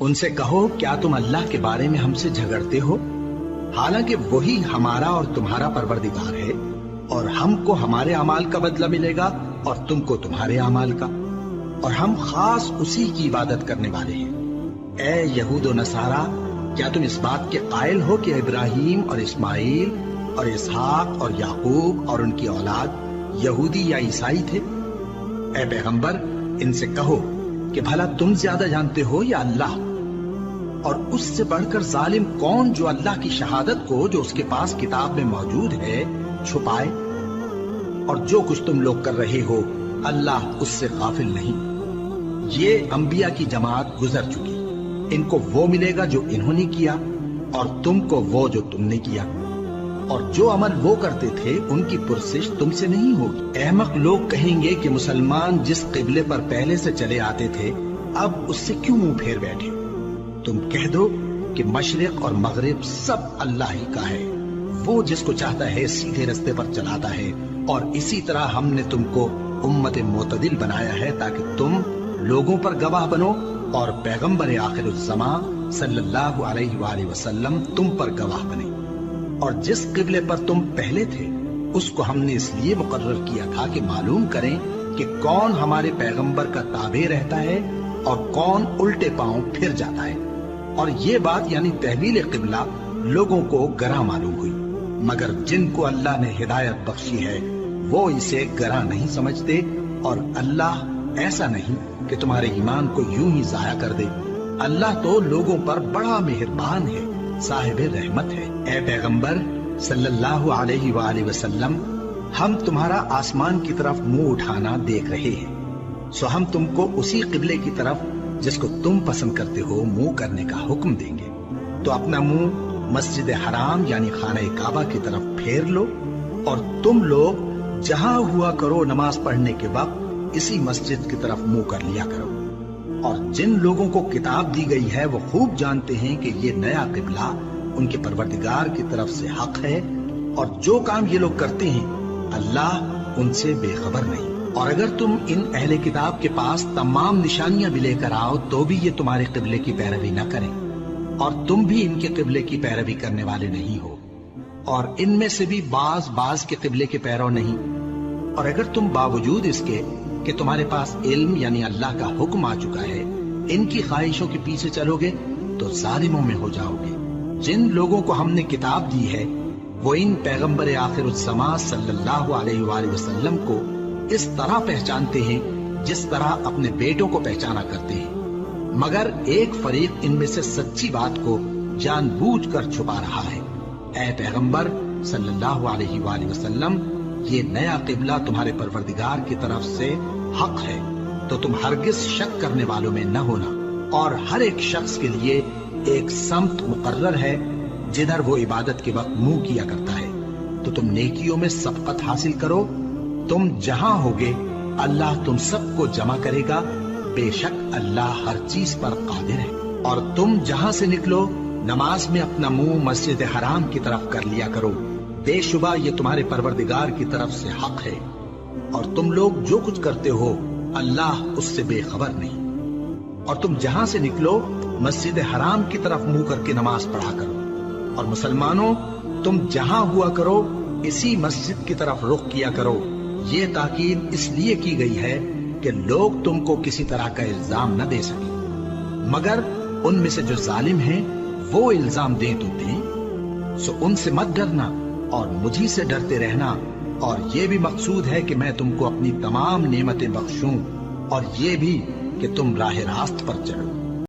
ان سے کہو کیا تم اللہ کے بارے میں ہم سے جھگڑتے ہو، حالانکہ وہی ہمارا اور تمہارا پروردگار ہے، اور ہم کو ہمارے اعمال کا بدلہ ملے گا اور تم کو تمہارے اعمال کا، اور ہم خاص اسی کی عبادت کرنے والے ہیں۔ اے یہود و نصارا، کیا تم اس بات کے قائل ہو کہ ابراہیم اور اسماعیل اور اسحاق اور یعقوب اور ان کی اولاد یہودی یا عیسائی تھے؟ اے پیغمبر، ان سے کہو کہ بھلا تم زیادہ جانتے ہو یا اللہ؟ اور اس سے بڑھ کر ظالم کون جو اللہ کی شہادت کو جو اس کے پاس کتاب میں موجود ہے چھپائے؟ اور جو کچھ تم لوگ کر رہے ہو اللہ اس سے غافل نہیں۔ یہ انبیاء کی جماعت گزر چکی، ان کو وہ ملے گا جو انہوں نے کیا، اور تم کو وہ جو تم نے کیا، اور جو عمل وہ کرتے تھے ان کی پرسش تم سے نہیں ہوگی۔ احمق لوگ کہیں گے کہ مسلمان جس قبلے پر پہلے سے چلے آتے تھے اب اس سے کیوں منہ پھیر بیٹھے؟ تم کہہ دو کہ مشرق اور مغرب سب اللہ ہی کا ہے، وہ جس کو چاہتا ہے سیدھے رستے پر چلاتا ہے، اور اسی طرح ہم نے تم کو امت معتدل بنایا ہے تاکہ تم لوگوں پر گواہ بنو، اور پیغمبر آخر الزماں صلی اللہ علیہ وآلہ وسلم تم پر گواہ بنے۔ اور جس قبلے پر تم پہلے تھے اس کو ہم نے اس لیے مقرر کیا تھا کہ معلوم کریں کہ کون ہمارے پیغمبر کا تابع رہتا ہے اور کون الٹے پاؤں پھر جاتا ہے۔ اور یہ بات یعنی تحویل قبلہ لوگوں کو گراں معلوم ہوئی، مگر جن کو اللہ نے ہدایت بخشی ہے وہ اسے گراں نہیں سمجھتے، اور اللہ ایسا نہیں کہ تمہارے ایمان کو یوں ہی ضائع کر دے۔ اللہ تو لوگوں پر بڑا مہربان ہے، صاحب رحمت ہے۔ اے پیغمبر صلی اللہ علیہ وآلہ وسلم، ہم تمہارا آسمان کی طرف منہ اٹھانا دیکھ رہے ہیں، سو ہم تم کو اسی قبلے کی طرف جس کو تم پسند کرتے ہو منہ کرنے کا حکم دیں گے۔ تو اپنا منہ مسجد حرام یعنی خانہ کعبہ کی طرف پھیر لو، اور تم لوگ جہاں ہوا کرو نماز پڑھنے کے وقت اسی مسجد کی طرف منہ کر لیا کرو۔ اور جن لوگوں کو کتاب دی گئی ہے وہ خوب جانتے ہیں کہ یہ نیا قبلہ ان کے پروردگار کی طرف سے حق ہے، اور جو کام یہ لوگ کرتے ہیں اللہ ان سے بے خبر نہیں۔ اور اگر تم ان اہل کتاب کے پاس تمام نشانیاں بھی لے کر آؤ تو بھی یہ تمہارے قبلے کی پیروی نہ کریں، اور تم بھی ان کے قبلے کی پیروی کرنے والے نہیں ہو، اور ان میں سے بھی بعض کے قبلے کے پیرو نہیں۔ اور اگر تم باوجود اس کے کہ تمہارے پاس علم یعنی اللہ کا حکم آ چکا ہے ان کی خواہشوں کے پیچھے چلو گے تو ظالموں میں ہو جاؤ گے۔ جن لوگوں کو ہم نے کتاب دی ہے وہ ان پیغمبر آخر الزماں صلی اللہ علیہ وآلہ وسلم کو اس طرح پہچانتے ہیں جس طرح اپنے بیٹوں کو پہچانا کرتے ہیں، مگر ایک فریق ان میں سے سچی بات کو جان بوجھ کر چھپا رہا ہے۔ اے پیغمبر صلی اللہ علیہ وآلہ وسلم، یہ نیا قبلہ تمہارے پروردگار کی طرف سے حق ہے، تو تم ہرگز شک کرنے والوں میں نہ ہونا، اور ہر ایک شخص کے لیے ایک سمت مقرر ہے جدھر وہ عبادت کے وقت منہ کیا کرتا ہے، تو تم نیکیوں میں سبقت حاصل کرو۔ تم جہاں ہوگے اللہ تم سب کو جمع کرے گا، بے شک اللہ ہر چیز پر قادر ہے۔ اور تم جہاں سے نکلو نماز میں اپنا منہ مسجد حرام کی طرف کر لیا کرو، بے شبہ یہ تمہارے پروردگار کی طرف سے حق ہے، اور تم لوگ جو کچھ کرتے ہو اللہ اس سے بے خبر نہیں۔ اور تم جہاں سے نکلو مسجد حرام کی طرف منہ کر کے نماز پڑھا کرو، اور مسلمانوں تم جہاں ہوا کرو اسی مسجد کی طرف رخ کیا کرو۔ یہ تاکید اس لیے کی گئی ہے کہ لوگ تم کو کسی طرح کا الزام نہ دے سکیں، مگر ان میں سے جو ظالم ہیں وہ الزام دیں تو دیں، سو ان سے مت ڈرنا اور مجھی سے ڈرتے رہنا، اور یہ بھی مقصود ہے کہ میں تم کو اپنی تمام نعمتیں بخشوں، اور یہ بھی کہ تم راہ راست پر چلو۔